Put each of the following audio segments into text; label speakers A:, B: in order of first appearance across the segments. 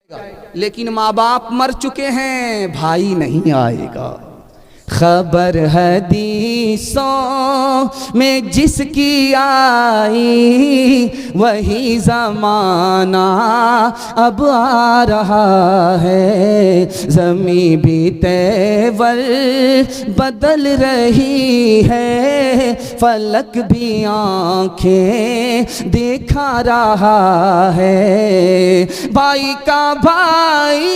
A: لیکن ماں باپ مر چکے ہیں، بھائی نہیں آئے گا۔ خبر حدیثوں میں جس کی آئی وہی زمانہ اب آ رہا ہے، زمین بھی تیور بدل رہی ہے، فلک بھی آنکھیں دکھا رہا ہے۔ بھائی کا بھائی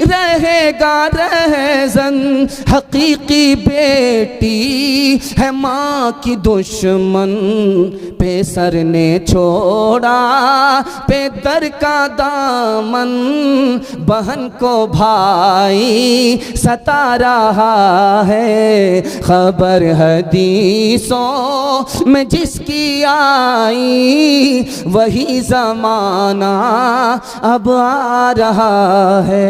A: رہے گا رہزن، حقیقی بیٹی ہے ماں کی دشمن، پہ سر نے چھوڑا پہ در کا دامن، بہن کو بھائی ستا رہا ہے۔ خبر حدیثوں میں جس کی آئی وہی زمانہ اب آ رہا ہے۔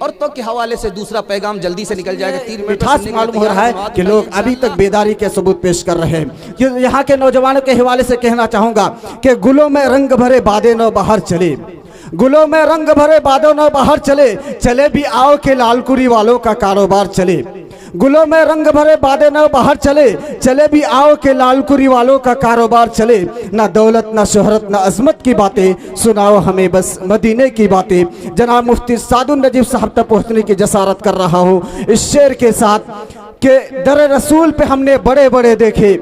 A: عورتوں کے حوالے سے دوسرا پیغام جلدی سے نکل جائے گا، 3 منٹ
B: مٹھاس معلوم ہو رہا ہے کہ لوگ ابھی تک بیداری کے ثبوت پیش کر رہے ہیں۔ یہاں کے نوجوانوں کے حوالے سے کہنا چاہوں گا کہ گلوں میں رنگ بھرے بادے نو باہر چلے، گلوں میں رنگ بھرے بادے نو باہر چلے، چلے بھی آؤ کہ لال کری والوں کا کاروبار چلے۔ گلوں میں رنگ بھرے بادے نو باہر چلے، چلے بھی آؤ کہ لال کری والوں کا کاروبار چلے۔ نہ دولت نہ شہرت نہ عظمت کی باتیں، سناؤ ہمیں بس مدینے کی باتیں۔ جناب مفتی سعد النجیب صاحب تک پہنچنے کی جسارت کر رہا ہوں اس شعر کے ساتھ کہ در رسول پہ ہم نے بڑے بڑے دیکھے،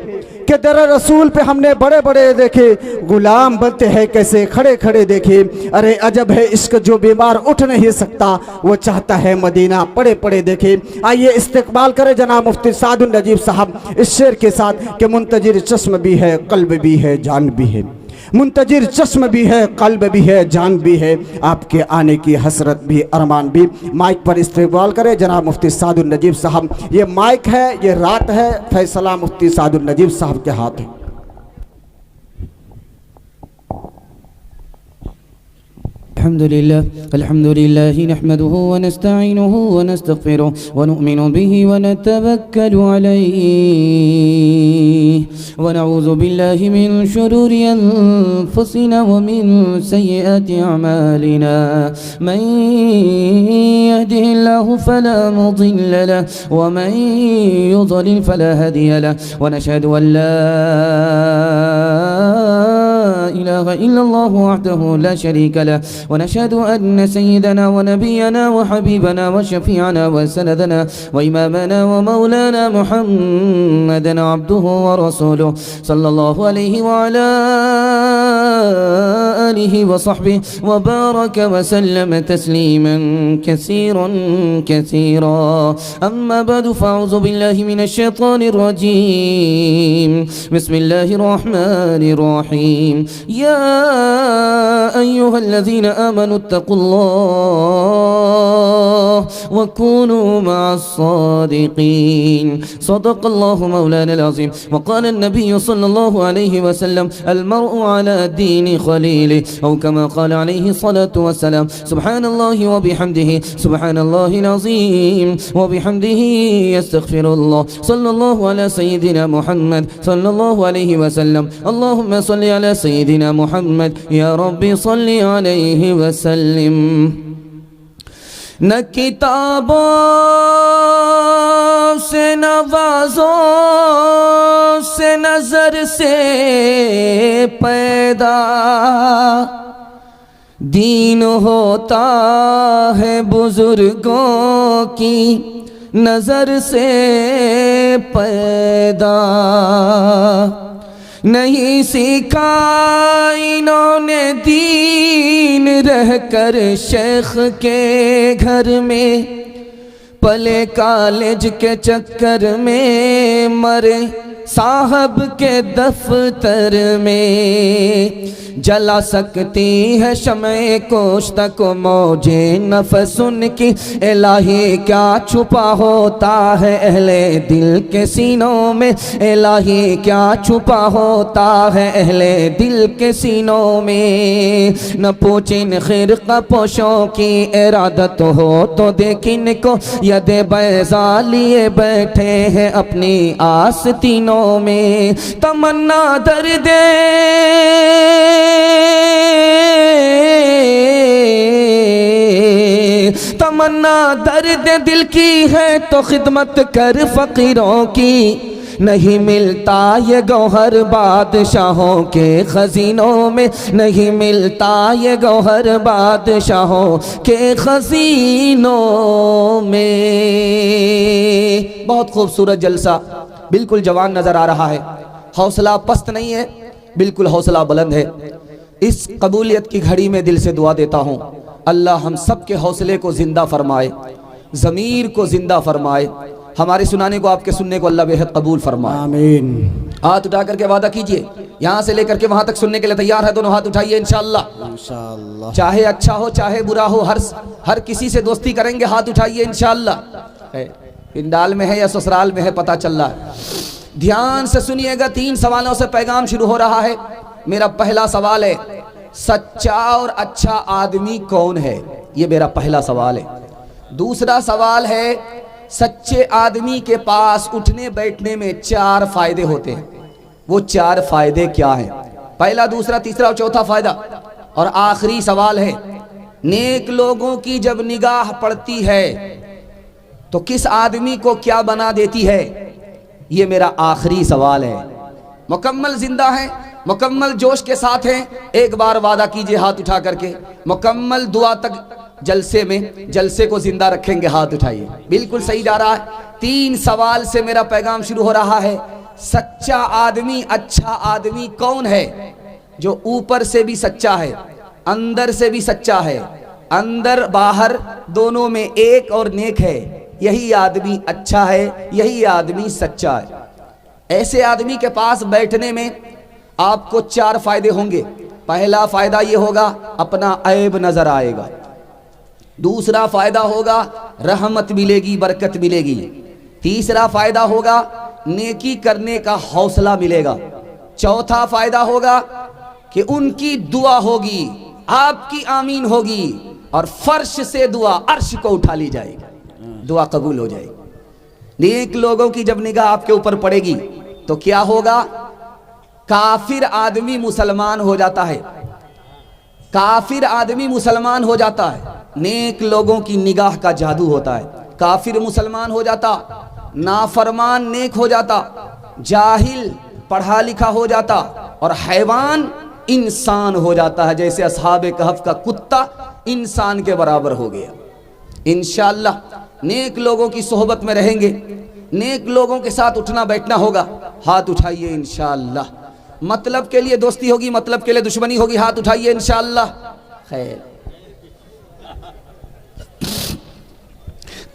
B: کہ در رسول پہ ہم نے بڑے بڑے دیکھے، غلام بنتے ہیں کیسے کھڑے کھڑے دیکھے۔ ارے عجب ہے عشق جو بیمار اٹھ نہیں سکتا، وہ چاہتا ہے مدینہ پڑے پڑے دیکھے۔ آئیے استقبال کرے جناب مفتی سعد النجیب صاحب اس شعر کے ساتھ کہ منتظر چشم بھی ہے قلب بھی ہے جان بھی ہے، منتظر چشم بھی ہے قلب بھی ہے جان بھی ہے، آپ کے آنے کی حسرت بھی ارمان بھی۔ مائک پر استقبال کرے جناب مفتی سعد النجیب صاحب۔ یہ مائک ہے، یہ رات ہے، فیصلہ مفتی سعد النجیب صاحب کے ہاتھ ہے۔
C: الحمد لله نحمده ونستعينه ونستغفره ونؤمن به ونتوكل عليه ونعوذ بالله من شرور أنفسنا ومن سيئات أعمالنا، من يهده الله فلا مضل له ومن يضلل فلا هادي له، ونشهد أن لا إله إلا الله وحده لا شريك له، ونشهد أن سيدنا ونبينا وحبيبنا وشفيعنا وسندنا وإمامنا ومولانا محمدا عبده ورسوله صلى الله عليه وعلى آله وصحبه وبارك وسلم تسليما كثيرا كثيرا. أما بعد فأعوذ بالله من الشيطان الرجيم. بسم الله الرحمن الرحيم. يا أيها الذين آمنوا اتقوا الله وكونوا مع الصادقين. صدق الله مولانا العظيم. وقال النبي صلى الله عليه وسلم المرء على دين خليله، أو كما قال عليه الصلاة والسلام. سبحان الله وبحمده سبحان الله العظيم وبحمده يستغفر الله. صلى الله على سيدنا محمد صلى الله عليه وسلم. اللهم صل على سيدنا محمد يا ربي صل عليه وسلم. نہ کتابوں سے نوازوں سے نظر سے پیدا دین ہوتا ہے، بزرگوں کی نظر سے پیدا نہیں سیکھا انہوں نے دین، رہ کر شیخ کے گھر میں پلے کالج کے چکر میں، مرے صاحب کے دفتر میں جلا سکتی ہے شمع کوشت کو موجے نفس ان کی. الہی کیا چھپا ہوتا ہے اہل دل کے سینوں میں، الہی کیا چھپا ہوتا ہے اہل دل کے سینوں میں. نہ پوچھیں خرقہ پوشوں کی ارادت ہو تو دیکھن کو ید بیضا لیے بیٹھے ہیں اپنی آستینوں میں. تمنا درد تمنا درد دل کی ہے تو خدمت کر فقیروں کی، نہیں ملتا یہ گوہر بادشاہوں کے خزینوں میں، نہیں ملتا یہ گوہر بادشاہوں کے خزینوں میں۔ بہت خوبصورت جلسہ، بالکل جوان نظر آ رہا ہے، حوصلہ پست نہیں ہے، بالکل حوصلہ بلند ہے۔ اس قبولیت کی گھڑی میں دل سے دعا دیتا ہوں، اللہ ہم سب کے حوصلے کو زندہ فرمائے، ضمیر کو زندہ فرمائے، ہمارے سنانے کو آپ کے سننے کو اللہ بہت قبول فرمائے،
B: آمین۔
C: ہاتھ اٹھا کر کے وعدہ کیجئے، یہاں سے لے کر کے وہاں تک سننے کے لیے تیار ہے؟ دونوں ہاتھ اٹھائیے انشاءاللہ۔
B: انشاءاللہ
C: چاہے اچھا ہو چاہے برا ہو، ہر کسی سے دوستی کریں گے، ہاتھ اٹھائیے انشاءاللہ۔ پنڈال میں ہے یا سسرال میں ہے پتہ چل رہا ہے، دھیان سے سنیے گا، 3 سوالوں سے پیغام شروع ہو رہا ہے۔ میرا پہلا سوال ہے، سچا اور اچھا آدمی کون ہے؟ یہ میرا پہلا سوال ہے۔ دوسرا سوال ہے، سچے آدمی کے پاس اٹھنے بیٹھنے میں 4 فائدے ہوتے ہیں، وہ 4 فائدے کیا ہیں؟ پہلا، دوسرا، تیسرا اور چوتھا فائدہ۔ اور آخری سوال ہے، نیک لوگوں کی جب نگاہ پڑتی ہے تو کس آدمی کو کیا بنا دیتی ہے؟ یہ میرا آخری سوال ہے۔ مکمل زندہ ہیں، مکمل جوش کے ساتھ ہیں، ایک بار وعدہ کیجئے ہاتھ اٹھا کر کے، مکمل دعا تک جلسے میں، جلسے کو زندہ رکھیں گے، ہاتھ اٹھائیے۔ بالکل صحیح جا رہا ہے۔ 3 سوال سے میرا پیغام شروع ہو رہا ہے، سچا آدمی، اچھا آدمی کون ہے؟ جو اوپر سے بھی سچا ہے، اندر سے بھی سچا ہے، اندر باہر دونوں میں ایک اور نیک ہے، یہی آدمی اچھا ہے، یہی آدمی سچا ہے۔ ایسے آدمی کے پاس بیٹھنے میں آپ کو 4 فائدے ہوں گے۔ پہلا فائدہ یہ ہوگا، اپنا عیب نظر آئے گا۔ دوسرا فائدہ ہوگا، رحمت ملے گی، برکت ملے گی۔ تیسرا فائدہ ہوگا، نیکی کرنے کا حوصلہ ملے گا۔ چوتھا فائدہ ہوگا کہ ان کی دعا ہوگی، آپ کی آمین ہوگی، اور فرش سے دعا عرش کو اٹھا لی جائے گی، دعا قبول ہو جائے گی۔ نیک لوگوں کی جب نگاہ آپ کے اوپر پڑے گی تو کیا ہوگا؟ کافر آدمی مسلمان ہو جاتا ہے، کافر آدمی مسلمان ہو جاتا ہے، نیک لوگوں کی نگاہ کا جادو ہوتا ہے۔ کافر مسلمان ہو جاتا، نافرمان نیک ہو جاتا، جاہل پڑھا لکھا ہو جاتا، اور حیوان انسان ہو جاتا ہے، جیسے اصحاب کہف کا کتا انسان کے برابر ہو گیا۔ انشاءاللہ نیک لوگوں کی صحبت میں رہیں گے، نیک لوگوں کے ساتھ اٹھنا بیٹھنا ہوگا، ہاتھ اٹھائیے انشاءاللہ۔ مطلب کے لیے دوستی ہوگی، مطلب کے لیے دشمنی ہوگی، ہاتھ اٹھائیے انشاءاللہ۔ خیر،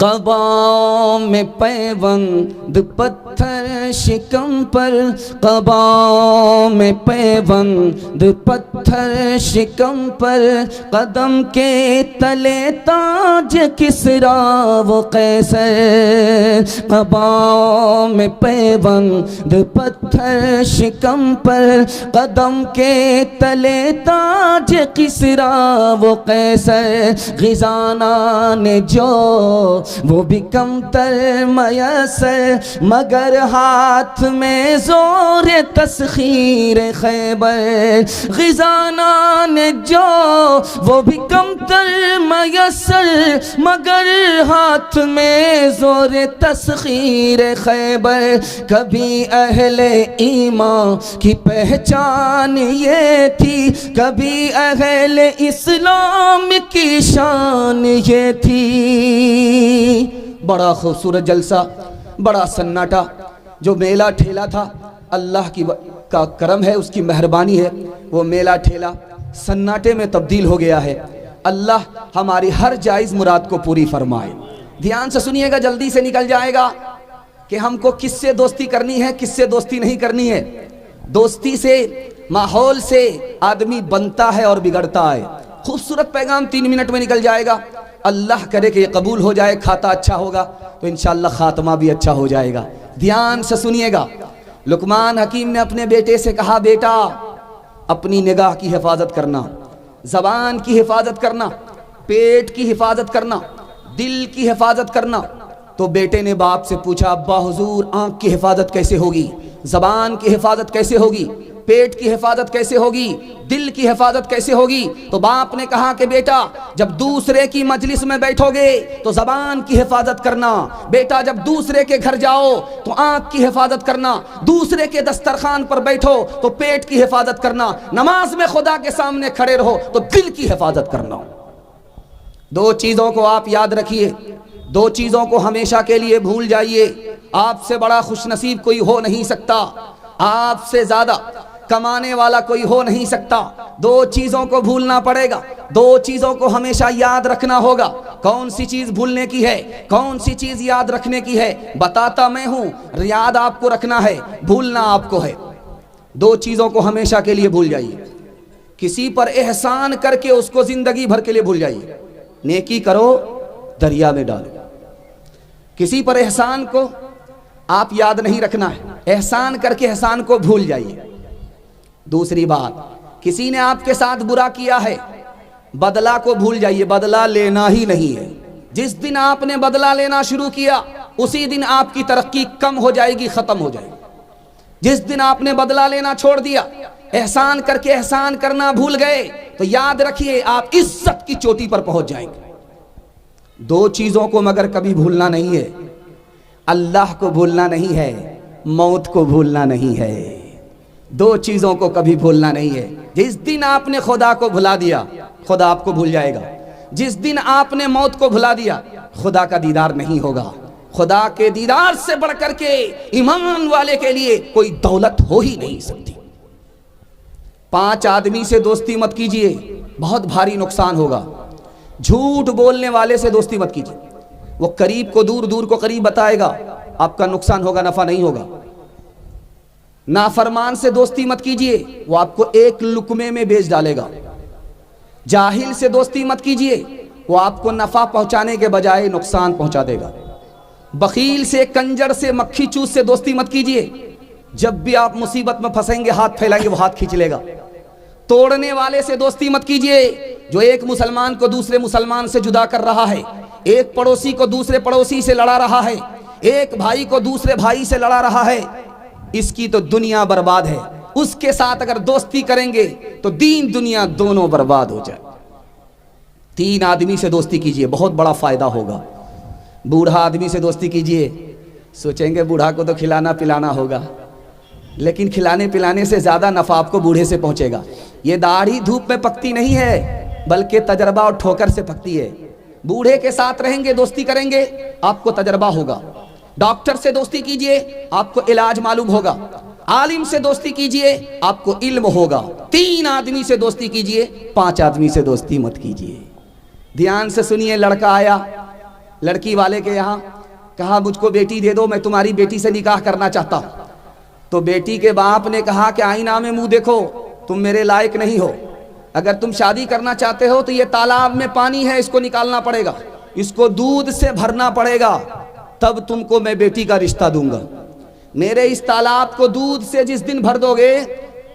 C: قبا میں پیوند پتھر شکم پر، قبا میں پیوند پتھر شکم پر، قدم کے تلے تاج کسریٰ و قیصر، قبا میں پیوند پتھر شکم پر، قدم کے تلے تاج کسریٰ و قیصر، غزانہ نے جو وہ بھی کم تر میسر، مگر ہاتھ میں زور تسخیر خیبر، غزانہ نے جو وہ بھی کم تر میسر، مگر ہاتھ میں زور تسخیر خیبر، کبھی اہل ایمان کی پہچان یہ تھی، کبھی اہل اسلام کی شان یہ تھی۔ بڑا خوبصورت جلسہ، بڑا سناٹا، جو میلہ ٹھیلا تھا، اللہ کا کرم ہے، اس کی مہربانی ہے، وہ میلہ ٹھیلا سناٹے میں تبدیل ہو گیا ہے۔ اللہ ہماری ہر جائز مراد کو پوری فرمائے۔ دھیان سے سنیے گا، جلدی سے نکل جائے گا کہ ہم کو کس سے دوستی کرنی ہے، کس سے دوستی نہیں کرنی ہے۔ دوستی سے، ماحول سے آدمی بنتا ہے اور بگڑتا ہے۔ خوبصورت پیغام 3 منٹ میں نکل جائے گا، اللہ کرے کہ یہ قبول ہو جائے، کھاتا اچھا ہوگا تو انشاءاللہ خاتمہ بھی اچھا ہو جائے گا۔ دھیان سے سنیے گا، لقمان حکیم نے اپنے بیٹے سے کہا، بیٹا اپنی نگاہ کی حفاظت کرنا، زبان کی حفاظت کرنا، پیٹ کی حفاظت کرنا، دل کی حفاظت کرنا۔ تو بیٹے نے باپ سے پوچھا، ابا حضور آنکھ کی حفاظت کیسے ہوگی، زبان کی حفاظت کیسے ہوگی؟
A: پیٹ کی حفاظت کیسے ہوگی, دل کی حفاظت کیسے ہوگی؟ تو باپ نے کہا کہ بیٹا جب دوسرے کی مجلس میں بیٹھو گے تو زبان کی حفاظت کرنا, بیٹا جب دوسرے کے گھر جاؤ تو آنکھ کی حفاظت کرنا, دوسرے کے دسترخوان پر بیٹھو تو پیٹ کی حفاظت کرنا, نماز میں خدا کے سامنے کھڑے رہو تو دل کی حفاظت کرنا. دو چیزوں کو آپ یاد رکھیے, دو چیزوں کو ہمیشہ کے لیے بھول جائیے. آپ سے بڑا خوش نصیب کوئی ہو نہیں سکتا, آپ سے زیادہ کمانے والا کوئی ہو نہیں سکتا. دو چیزوں کو بھولنا پڑے گا, دو چیزوں کو ہمیشہ یاد رکھنا ہوگا. کون سی چیز بھولنے کی ہے, کون سی چیز یاد رکھنے کی ہے؟ بتاتا میں ہوں, یاد آپ کو رکھنا ہے, بھولنا آپ کو ہے. دو چیزوں کو ہمیشہ کے لیے بھول جائیے. کسی پر احسان کر کے اس کو زندگی بھر کے لیے بھول جائیے. نیکی کرو دریا میں ڈالو. کسی پر احسان کو آپ یاد نہیں رکھنا ہے, احسان کر کے احسان کو بھول جائیے. دوسری بات, کسی نے آپ کے ساتھ برا کیا ہے, بدلہ کو بھول جائیے, بدلہ لینا ہی نہیں ہے. جس دن آپ نے بدلہ لینا شروع کیا اسی دن آپ کی ترقی کم ہو جائے گی, ختم ہو جائے گی. جس دن آپ نے بدلہ لینا چھوڑ دیا, احسان کر کے احسان کرنا بھول گئے, تو یاد رکھیے آپ عزت کی چوٹی پر پہنچ جائیں گے. دو چیزوں کو مگر کبھی بھولنا نہیں ہے, اللہ کو بھولنا نہیں ہے, موت کو بھولنا نہیں ہے. دو چیزوں کو کبھی بھولنا نہیں ہے. جس دن آپ نے خدا کو بھلا دیا خدا آپ کو بھول جائے گا. جس دن آپ نے موت کو بھلا دیا خدا کا دیدار نہیں ہوگا. خدا کے دیدار سے بڑھ کر کے ایمان والے کے لیے کوئی دولت ہو ہی نہیں سکتی. 5 آدمی سے دوستی مت کیجئے, بہت بھاری نقصان ہوگا. جھوٹ بولنے والے سے دوستی مت کیجئے, وہ قریب کو دور, دور کو قریب بتائے گا, آپ کا نقصان ہوگا, نفع نہیں ہوگا. نافرمان سے دوستی مت کیجئے, وہ آپ کو ایک لقمے میں بیچ ڈالے گا. جاہل سے دوستی مت کیجئے, وہ آپ کو نفع پہنچانے کے بجائے نقصان پہنچا دے گا. بخیل سے, کنجر سے, مکھی چوس سے دوستی مت کیجئے, جب بھی آپ مصیبت میں پھنسیں گے ہاتھ پھیلائیں گے وہ ہاتھ کھینچ لے گا. توڑنے والے سے دوستی مت کیجئے, جو ایک مسلمان کو دوسرے مسلمان سے جدا کر رہا ہے, ایک پڑوسی کو دوسرے پڑوسی سے لڑا رہا ہے, ایک بھائی کو دوسرے بھائی سے لڑا رہا ہے. اس کی تو دنیا برباد ہے. اس کے ساتھ اگر دوستی کریں گے تو دین دنیا دونوں برباد ہو جائے. 3 آدمی سے دوستی کیجئے, بہت بڑا فائدہ ہوگا. بوڑھا آدمی سے دوستی کیجئے, سوچیں گے بوڑھا کو تو کھلانا پلانا ہوگا, لیکن کھلانے پلانے سے زیادہ نفع آپ کو بوڑھے سے پہنچے گا. یہ داڑھی دھوپ میں پکتی نہیں ہے بلکہ تجربہ اور ٹھوکر سے پکتی ہے. بوڑھے کے ساتھ رہیں گے, دوستی کریں گے, آپ کو تجربہ ہوگا. ڈاکٹر سے دوستی کیجئے, آپ کو علاج معلوم ہوگا. عالم سے دوستی کیجئے, آپ کو علم ہوگا. 3 آدمی سے دوستی کیجئے, 5 آدمی سے دوستی مت کیجئے. دھیان سے سنیے. لڑکا آیا لڑکی والے کے یہاں, کہا مجھ کو بیٹی دے دو, میں تمہاری بیٹی سے نکاح کرنا چاہتا ہوں. تو بیٹی کے باپ نے کہا کہ آئینہ میں منہ دیکھو, تم میرے لائق نہیں ہو. اگر تم شادی کرنا چاہتے ہو تو یہ تالاب میں پانی ہے, اس کو نکالنا پڑے گا, اس کو دودھ سے بھرنا پڑے گا, تب تم کو میں بیٹی کا رشتہ دوں گا. میرے اس تالاب کو دودھ سے جس دن بھر دو گے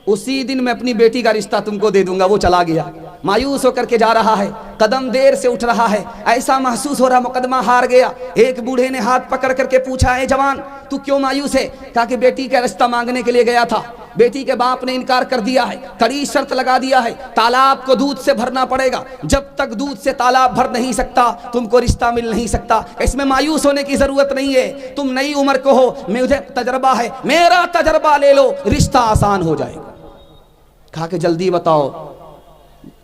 A: اسی دن میں اپنی بیٹی کا رشتہ تم کو دے دوں گا. وہ چلا گیا, مایوس ہو کر کے جا رہا ہے, قدم دیر سے اٹھ رہا ہے, ایسا محسوس ہو رہا مقدمہ ہار گیا. ایک بوڑھے نے ہاتھ پکڑ کر کے پوچھا, اے جوان تو کیوں مایوس ہے؟ کہا کہ بیٹی کا رشتہ مانگنے کے لیے گیا تھا, بیٹی کے باپ نے انکار کر دیا ہے, کڑی شرط لگا دیا ہے, تالاب کو دودھ سے بھرنا پڑے گا, جب تک دودھ سے تالاب بھر نہیں سکتا تم کو رشتہ مل نہیں سکتا. اس میں مایوس ہونے کی ضرورت نہیں ہے, تم نئی عمر کو ہو, مجھے تجربہ ہے, میرا تجربہ لے لو, رشتہ آسان ہو جائے گا. کہا کہ جلدی بتاؤ,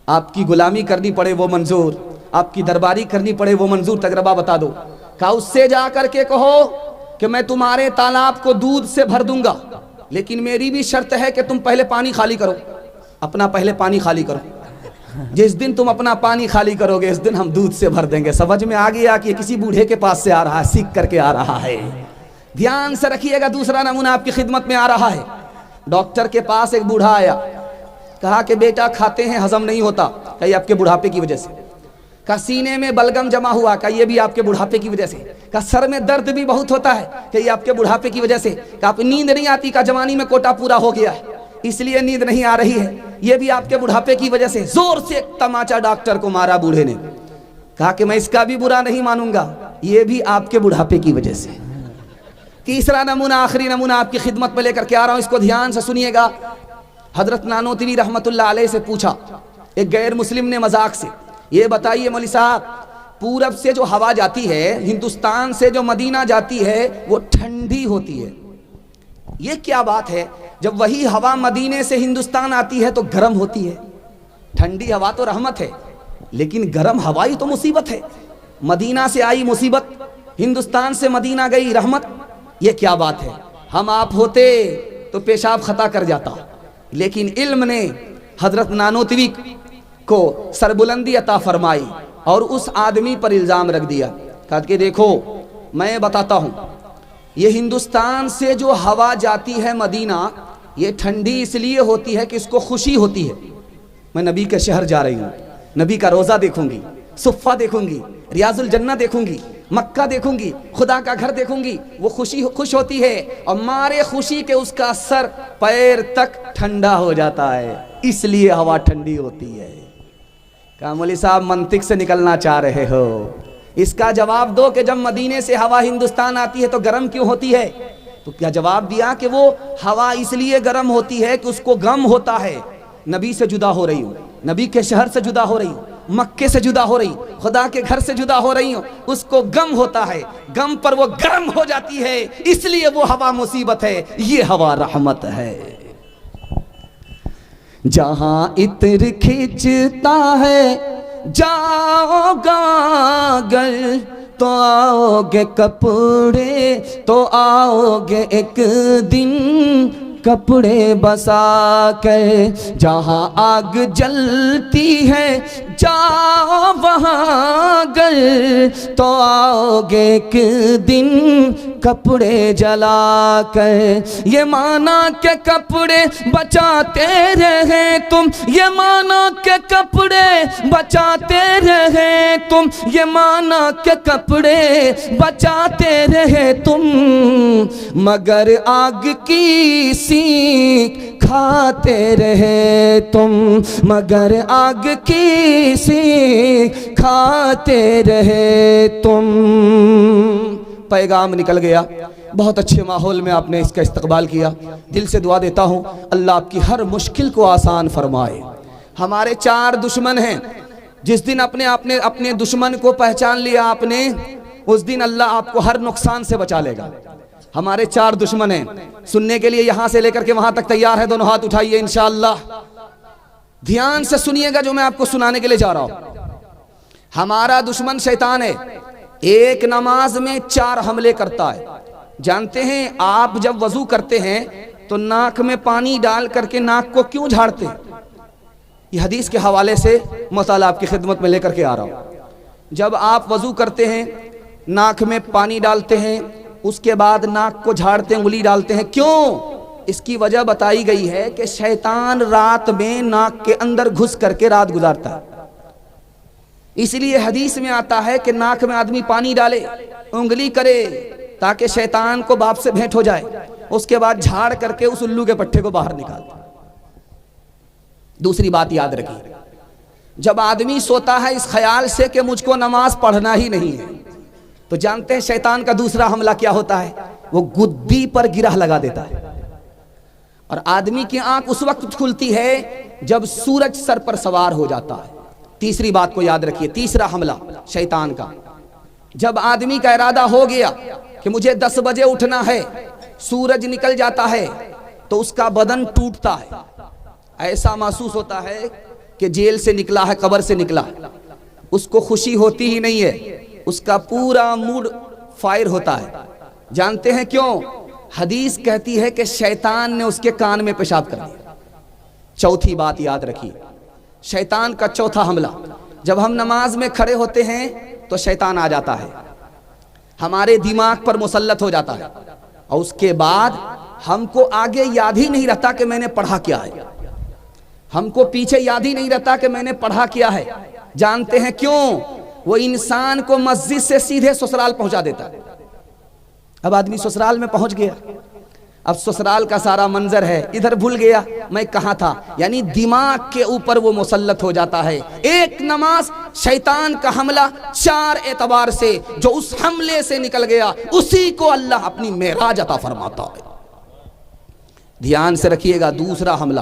A: آپ کی غلامی کرنی پڑے وہ منظور, آپ کی درباری کرنی پڑے وہ منظور, تجربہ بتا دو. کہا اس سے جا کر کے کہو کہ میں تمہارے تالاب کو دودھ سے بھر دوں گا, لیکن میری بھی شرط ہے کہ تم پہلے پانی خالی کرو, اپنا پہلے پانی خالی کرو. جس دن تم اپنا پانی خالی کرو گے اس دن ہم دودھ سے بھر دیں گے. سمجھ میں آ گیا کہ کسی بوڑھے کے پاس سے آ رہا ہے, سیکھ کر کے آ رہا ہے. دھیان سے رکھیے گا. دوسرا نمونہ آپ کی خدمت میں آ رہا ہے. ڈاکٹر کے پاس ایک بوڑھا آیا, کہا کہ بیٹا کھاتے ہیں ہضم نہیں ہوتا, کہ یہ آپ کے بڑھاپے کی وجہ سے. کہا سینے میں بلغم جمع ہوا, کہ یہ بھی آپ کے بڑھاپے کی وجہ سے. کہا سر میں درد بھی بہت ہوتا ہے, کہ یہ آپ کے بڑھاپے کی وجہ سے. کہا نیند نہیں آتی, کہ جوانی میں کوٹا پورا ہو گیا ہے اس لیے نیند نہیں آ رہی ہے, یہ بھی آپ کے بڑھاپے کی وجہ سے. زور سے ایک تماچا ڈاکٹر کو مارا بوڑھے نے. کہا کہ میں اس کا بھی برا نہیں مانوں گا, یہ بھی آپ کے بڑھاپے کی وجہ سے. تیسرا نمونہ, آخری نمونہ آپ کی خدمت میں لے کر کے آ رہا ہوں, اس کو دھیان سے سنیے گا. حضرت نانوتوی رحمت اللہ علیہ سے پوچھا ایک غیر مسلم نے مذاق سے، یہ بتائیے مولوی صاحب، پورب سے جو ہوا جاتی ہے، ہندوستان سے جو مدینہ جاتی ہے وہ ٹھنڈی ہوتی ہے، یہ کیا بات ہے؟ جب وہی ہوا مدینے سے ہندوستان آتی ہے تو گرم ہوتی ہے۔ ٹھنڈی ہوا تو رحمت ہے، لیکن گرم ہوا ہی تو مصیبت ہے۔ مدینہ سے آئی مصیبت، ہندوستان سے مدینہ گئی رحمت، یہ کیا بات ہے؟ ہم آپ ہوتے تو پیشاب خطا کر جاتا، لیکن علم نے حضرت نانوتوی کو سربلندی عطا فرمائی اور اس آدمی پر الزام رکھ دیا، کہا کہ دیکھو میں بتاتا ہوں، یہ ہندوستان سے جو ہوا جاتی ہے مدینہ، یہ ٹھنڈی اس لیے ہوتی ہے کہ اس کو خوشی ہوتی ہے، میں نبی کے شہر جا رہی ہوں، نبی کا روزہ دیکھوں گی، صفہ دیکھوں گی، ریاض الجنہ دیکھوں گی، مکہ دیکھوں گی، خدا کا گھر دیکھوں گی، وہ خوش ہوتی ہے، اور مارے خوشی کے اس کا سر پیر تک ٹھنڈا ہو جاتا ہے، اس لیے ہوا ٹھنڈی ہوتی ہے۔ کہا مولوی صاحب منطق سے نکلنا چاہ رہے ہو، اس کا جواب دو کہ جب مدینے سے ہوا ہندوستان آتی ہے تو گرم کیوں ہوتی ہے؟ تو کیا جواب دیا کہ وہ ہوا اس لیے گرم ہوتی ہے کہ اس کو غم ہوتا ہے، نبی سے جدا ہو رہی ہوں، نبی کے شہر سے جدا ہو رہی ہوں، مکے سے جدا ہو رہی ہوں، خدا کے گھر سے جدا ہو رہی ہوں، اس کو غم ہوتا ہے، غم پر وہ گرم ہو جاتی ہے، اس لیے وہ ہوا مصیبت ہے، یہ ہوا رحمت ہے۔ جہاں عطر کھینچتا ہے جاؤ گا گر، تو آؤ گے کپڑے، تو آؤ گے ایک دن کپڑے بسا کے، جہاں آگ جلتی ہے جاؤ وہاں گر، تو آؤ گے ایک دن کپڑے جلا کر۔ یہ مانا کہ کپڑے بچاتے رہے تم، یہ مانا کہ کپڑے بچاتے رہے تم، یہ مانا کہ کپڑے بچاتے رہے تم، مگر آگ کی سیخ کھاتے رہے تم، مگر آگ کی سیخ کھاتے رہے تم۔ پیغام نکل گیا، بہت اچھے ماحول میں آپ نے اس کا استقبال کیا، دل سے دعا دیتا ہوں اللہ آپ کی ہر مشکل کو آسان فرمائے۔ ہمارے 4 دشمن ہیں، جس دن اپنے دشمن کو پہچان لیا آپ نے، اس دن اللہ آپ کو ہر نقصان سے بچا لے گا۔ ہمارے 4 دشمن ہیں، سننے کے لیے یہاں سے لے کر کے وہاں تک تیار ہے؟ دونوں ہاتھ اٹھائیے انشاءاللہ، دھیان سے سنیے گا جو میں آپ کو سنانے کے لیے جا رہا ہوں۔ ہمارا دشمن شیطان ہے، ایک نماز میں 4 حملے کرتا ہے۔ جانتے ہیں آپ جب وضو کرتے ہیں تو ناک میں پانی ڈال کر کے ناک کو کیوں جھاڑتے ہیں؟ یہ حدیث کے حوالے سے مطالعہ آپ کی خدمت میں لے کر کے آ رہا ہوں۔ جب آپ وضو کرتے ہیں ناک میں پانی ڈالتے ہیں، اس کے بعد ناک کو جھاڑتے ہیں، انگلی ڈالتے ہیں، کیوں؟ اس کی وجہ بتائی گئی ہے کہ شیطان رات میں ناک کے اندر گھس کر کے رات گزارتا ہے، اس لیے حدیث میں آتا ہے کہ ناک میں آدمی پانی ڈالے، انگلی کرے، تاکہ شیطان کو باپ سے بھیٹ ہو جائے، اس کے بعد جھاڑ کر کے اس الو کے پٹھے کو باہر نکال دے۔ دوسری بات یاد رکھیے، جب آدمی سوتا ہے اس خیال سے کہ مجھ کو نماز پڑھنا ہی نہیں ہے، تو جانتے ہیں شیطان کا دوسرا حملہ کیا ہوتا ہے؟ وہ گدی پر گرہ لگا دیتا ہے، اور آدمی کی آنکھ اس وقت کھلتی ہے جب سورج سر پر سوار ہو جاتا ہے۔ تیسری بات کو یاد رکھیے، تیسرا حملہ شیطان کا، جب آدمی کا ارادہ ہو گیا کہ مجھے 10 بجے اٹھنا ہے، سورج نکل جاتا ہے تو اس کا بدن ٹوٹتا ہے، ایسا محسوس ہوتا ہے کہ جیل سے نکلا ہے، قبر سے نکلا ہے، اس کو خوشی ہوتی ہی نہیں ہے، اس کا پورا موڈ فائر ہوتا ہے۔ جانتے ہیں کیوں؟ حدیث کہتی ہے کہ شیطان نے اس کے کان میں پیشاب کر دیا۔ چوتھی بات یاد رکھیے، شیطان کا چوتھا حملہ، جب ہم نماز میں کھڑے ہوتے ہیں تو شیطان آ جاتا ہے، ہمارے دماغ پر مسلط ہو جاتا ہے، اور اس کے بعد ہم کو آگے یاد ہی نہیں رہتا کہ میں نے پڑھا کیا ہے، ہم کو پیچھے یاد ہی نہیں رہتا کہ میں نے پڑھا کیا ہے۔ جانتے ہیں کیوں؟ وہ انسان کو مسجد سے سیدھے سسرال پہنچا دیتا ہے۔ اب آدمی سسرال میں پہنچ گیا، اب سسرال کا سارا منظر ہے، ادھر بھول گیا میں کہاں تھا، یعنی دماغ کے اوپر وہ مسلط ہو جاتا ہے۔ ایک نماز شیطان کا حملہ 4 اعتبار سے، جو اس حملے سے نکل گیا اسی کو اللہ اپنی معراج عطا فرماتا ہے۔ دھیان سے رکھیے گا، دوسرا حملہ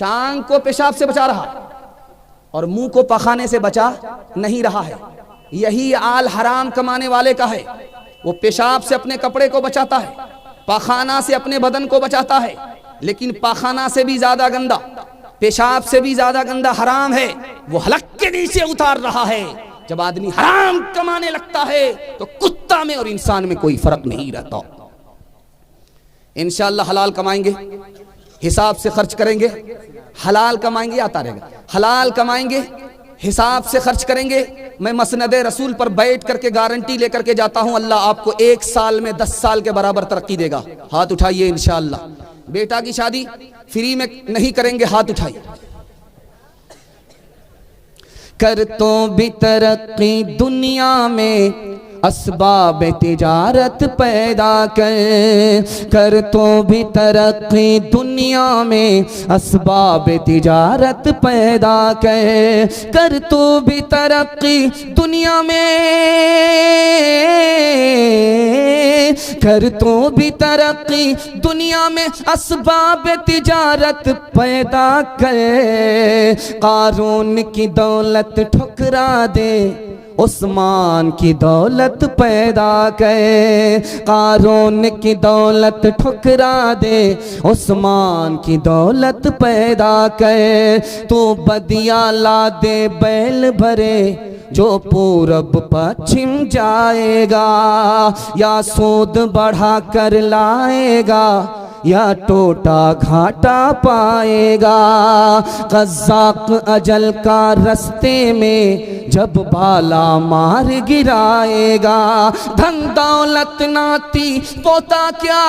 A: ٹانگ کو پیشاب سے بچا رہا اور منہ کو پخانے سے بچا نہیں رہا ہے. یہی آل حرام کمانے والے کا ہے. وہ پیشاب سے اپنے کپڑے کو بچاتا ہے, پاخانہ سے اپنے بدن کو بچاتا ہے, لیکن پاخانہ سے بھی زیادہ گندا, پیشاب سے بھی زیادہ گندا حرام ہے, وہ حلق کے نیچے اتار رہا ہے. جب آدمی حرام کمانے لگتا ہے تو کتا میں اور انسان میں کوئی فرق نہیں رہتا. انشاءاللہ حلال کمائیں گے, حساب سے خرچ کریں گے. حلال کمائیں گے, آتا رہے گا, حلال کمائیں گے, حساب سے خرچ کریں گے. میں مسند رسول پر بیٹھ کر کے گارنٹی لے کر کے جاتا ہوں, اللہ آپ کو 1 سال میں 10 سال کے برابر ترقی دے گا. ہاتھ اٹھائیے انشاءاللہ. بیٹا کی شادی فری میں نہیں کریں گے, ہاتھ اٹھائیے.
C: کر تو بھی ترقی دنیا میں اسباب تجارت پیدا کر تو بھی ترقی دنیا میں اسباب تجارت پیدا کر تو بھی ترقی دنیا میں کر تو بھی ترقی دنیا میں اسباب تجارت پیدا کر. قارون کی دولت ٹھکرا دے, عثمان کی دولت پیدا کر. قارون کی دولت ٹھکرا دے, عثمان کی دولت پیدا کر. تو بدیا لا دے بیل بھرے, جو پورب پچھم جائے گا, یا سود بڑھا کر لائے گا, یا ٹوٹا گھاٹا پائے گا. قزاق اجل کا رستے میں جب بالا مار گرائے گا. دھن دولت ناتی پوتا کیا,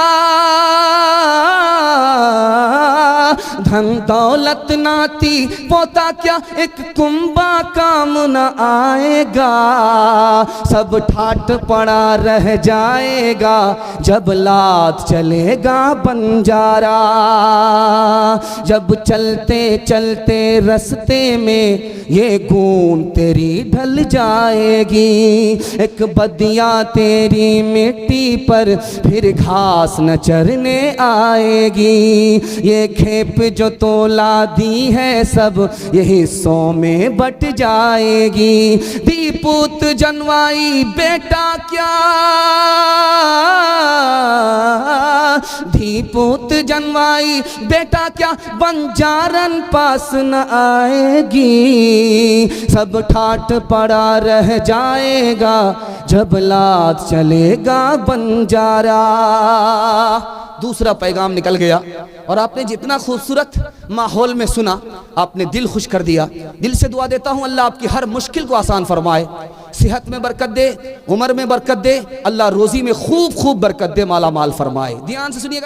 C: دھن دولت ناتی پوتا کیا, ایک کنبا کام نہ آئے گا. سب ٹھاٹ پڑا رہ جائے گا, جب لات چلے گا بنجارا. جب چلتے چلتے رستے میں یہ گون تیری ڈھل جائے گی. ایک بدیا تیری مٹی پر پھر گھاس نہ چرنے آئے گی. یہ کھیپ جو تولا دی ہے سب یہ حصوں میں بٹ جائے گی. دی پوت جنوائی بیٹا کیا, دھی پوت جنوائی بیٹا کیا, بنجارن پاس نہ آئے گی. سب ٹھاٹ پڑا رہ جائے گا, جب لات چلے گا بنجارا. دوسرا پیغام نکل گیا اور آپ نے جتنا خوبصورت ماحول میں سنا, آپ نے دل خوش کر دیا. دل سے دعا دیتا ہوں اللہ آپ کی ہر مشکل کو آسان فرمائے, صحت میں برکت دے, عمر میں برکت دے, اللہ روزی میں خوب خوب برکت دے, مالا مال فرمائے. دھیان سے سنیے گا.